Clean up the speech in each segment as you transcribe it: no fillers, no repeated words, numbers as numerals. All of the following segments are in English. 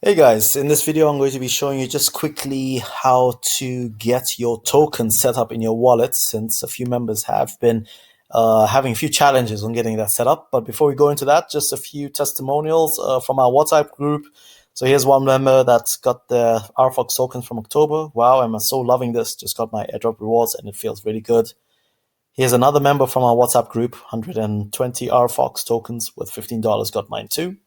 Hey guys, in this video I'm going to be showing you just quickly how to get your tokens set up in your wallet, since a few members have been having a few challenges on getting that set up. But before we go into that, just a few testimonials from our WhatsApp group. So here's one member that's got the RFox tokens from October. Wow, I'm so loving this. Just got my airdrop rewards and it feels really good. Here's another member from our WhatsApp group, 120 RFox tokens with $15, got mine too.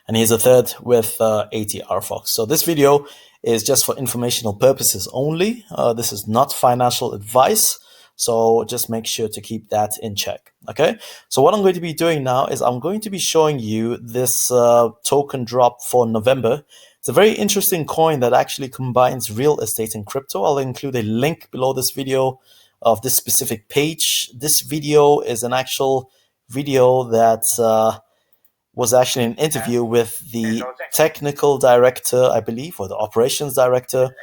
And here's a third with 80 RFox. So this video is just for informational purposes only. This is not financial advice. So just make sure to keep that in check. Okay. So what I'm going to be doing now is I'm going to be showing you this token drop for November. It's a very interesting coin that actually combines real estate and crypto. I'll include a link below this video of this specific page. This video is an actual video that was actually an interview with the technical director, I believe, or the operations director,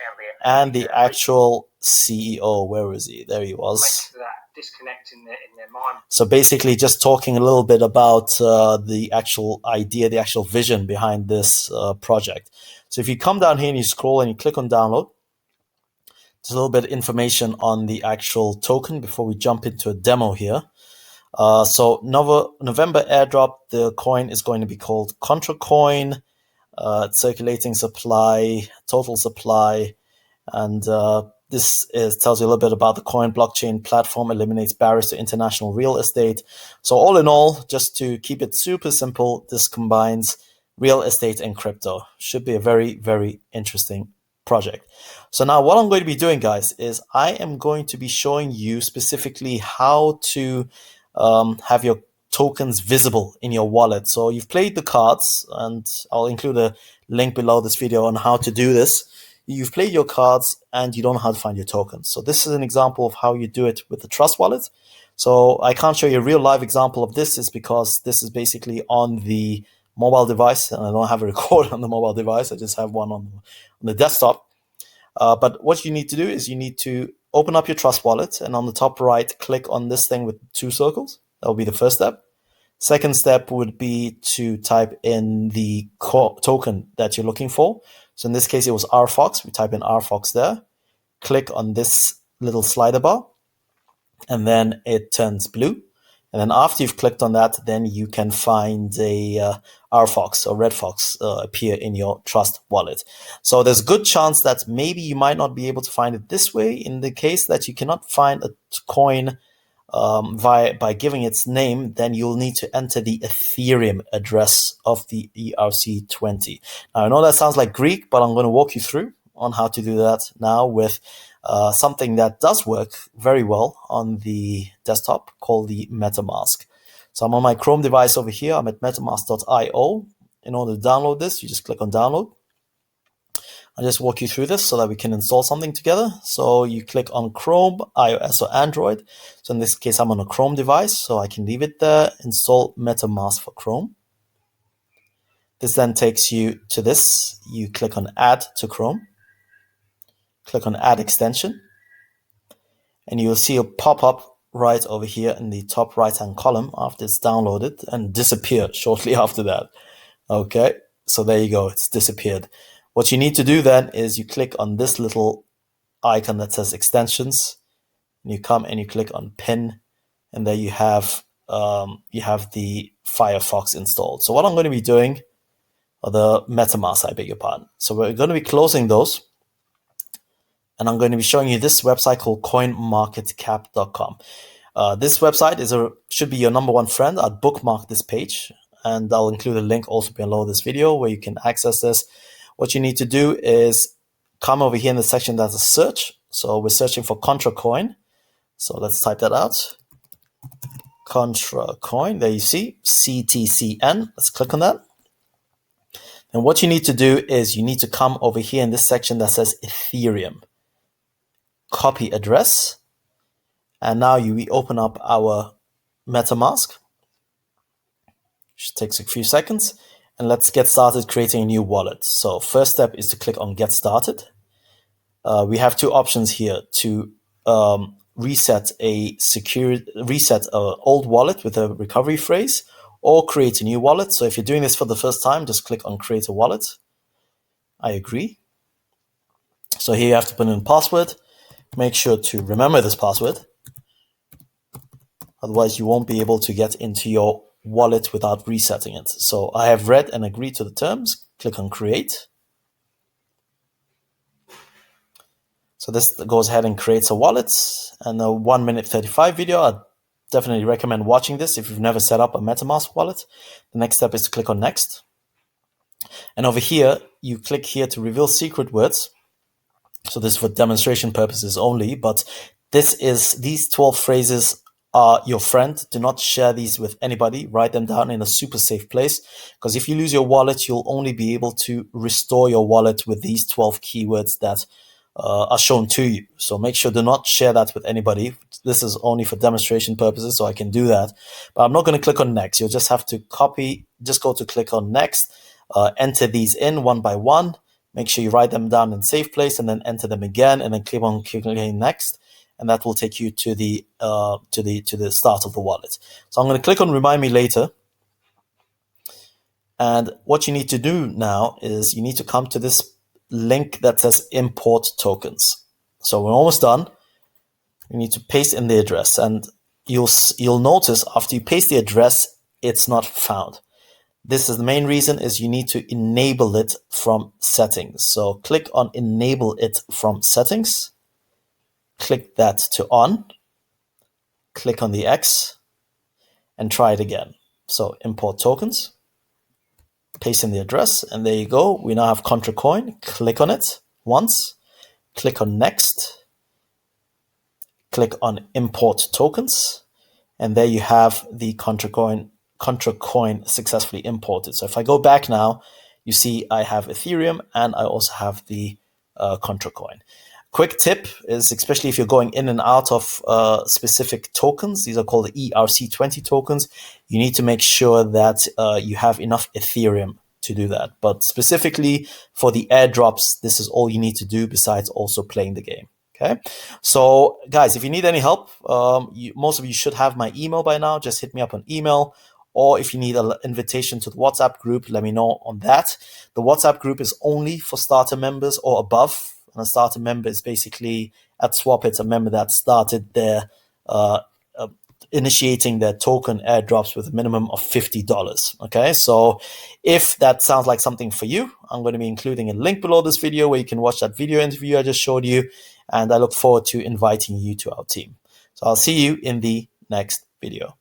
and the actual CEO. Where is he? There he was. So basically just talking a little bit about the actual idea, the actual vision behind this project. So if you come down here and you scroll and you click on download, there's a little bit of information on the actual token before we jump into a demo here. So November airdrop, the coin is going to be called Contra Coin, circulating supply, total supply, and this tells you a little bit about the coin blockchain platform, eliminates barriers to international real estate. So all in all, just to keep it super simple, this combines real estate and crypto. Should be a very, very interesting project. So now what I'm going to be doing, guys, is I am going to be showing you specifically how to have your tokens visible in your wallet. So you've played the cards, and I'll include a link below this video on how to do this. You've played your cards and you don't know how to find your tokens. So this is an example of how you do it with the Trustwallet. So I can't show you a real live example of this, is because this is basically on the mobile device, and I don't have a recorder on the mobile device. I just have one on the desktop. But what you need to do is you need to open up your Trustwallet, and on the top right, click on this thing with two circles. That will be the first step. Second step would be to type in the token that you're looking for. So in this case, it was RFox. We type in RFox there. Click on this little slider bar, and then it turns blue. And then after you've clicked on that, then you can find a RFox or RedFox appear in your Trust wallet. So there's a good chance that maybe you might not be able to find it this way. In the case that you cannot find a coin by giving its name, then you'll need to enter the Ethereum address of the ERC20. Now, I know that sounds like Greek, but I'm going to walk you through on how to do that now with something that does work very well on the desktop called the Metamask. So I'm on my Chrome device over here. I'm at metamask.io. In order to download this, you just click on download. I'll just walk you through this so that we can install something together. So you click on Chrome, iOS or Android. So in this case, I'm on a Chrome device, so I can leave it there. Install Metamask for Chrome. This then takes you to this. You click on Add to Chrome. Click on Add Extension, and you'll see a pop-up right over here in the top right-hand column after it's downloaded, and disappear shortly after that. Okay, so there you go, it's disappeared. What you need to do then is you click on this little icon that says Extensions, and you come and you click on Pin, and there you have the Firefox installed. So what I'm going to be doing, or the Metamask, I beg your pardon. So we're going to be closing those. And I'm going to be showing you this website called Coinmarketcap.com. This website should be your number one friend. I'd bookmark this page, and I'll include a link also below this video where you can access this. What you need to do is come over here in the section that's a search. So we're searching for Contra Coin. So let's type that out. Contra Coin. There you see CTCN. Let's click on that. And what you need to do is you need to come over here in this section that says Ethereum. Copy address, and now we open up our Metamask, which takes a few seconds, and let's get started creating a new wallet. So first step is to click on Get Started. We have two options here to reset an old wallet with a recovery phrase, or create a new wallet. So if you're doing this for the first time, just click on Create a Wallet. I agree. So here you have to put in password. Make sure to remember this password. Otherwise, you won't be able to get into your wallet without resetting it. So I have read and agreed to the terms. Click on create. So this goes ahead and creates a wallet, and a 1 minute 35 video. I definitely recommend watching this if you've never set up a Metamask wallet. The next step is to click on next. And over here, you click here to reveal secret words. So this is for demonstration purposes only, but these 12 phrases are your friend. Do not share these with anybody. Write them down in a super safe place, because if you lose your wallet, you'll only be able to restore your wallet with these 12 keywords that are shown to you. So make sure do not share that with anybody. This is only for demonstration purposes, so I can do that. But I'm not going to click on next. You'll just have to copy, just go to click on next, enter these in one by one. Make sure you write them down in safe place and then enter them again, and then click on clicking next, and that will take you to the start of the wallet. So I'm going to click on remind me later. And what you need to do now is you need to come to this link that says import tokens. So we're almost done. You need to paste in the address, and you'll notice after you paste the address, it's not found. This is the main reason is you need to enable it from settings. So click on enable it from settings. Click that to on. Click on the X and try it again. So import tokens. Paste in the address, and there you go. We now have ContraCoin. Click on it once. Click on next. Click on import tokens, and there you have the ContraCoin successfully imported. So if I go back now, you see I have Ethereum and I also have the ContraCoin. Quick tip is, especially if you're going in and out of specific tokens, these are called the ERC20 tokens, you need to make sure that you have enough Ethereum to do that. But specifically for the airdrops, this is all you need to do besides also playing the game. Okay, so guys, if you need any help, most of you should have my email by now. Just hit me up on email. Or if you need an invitation to the WhatsApp group, let me know on that. The WhatsApp group is only for starter members or above. And a starter member is basically at SwapIt, a member that started their initiating their token airdrops with a minimum of $50. Okay, so if that sounds like something for you, I'm going to be including a link below this video where you can watch that video interview I just showed you. And I look forward to inviting you to our team. So I'll see you in the next video.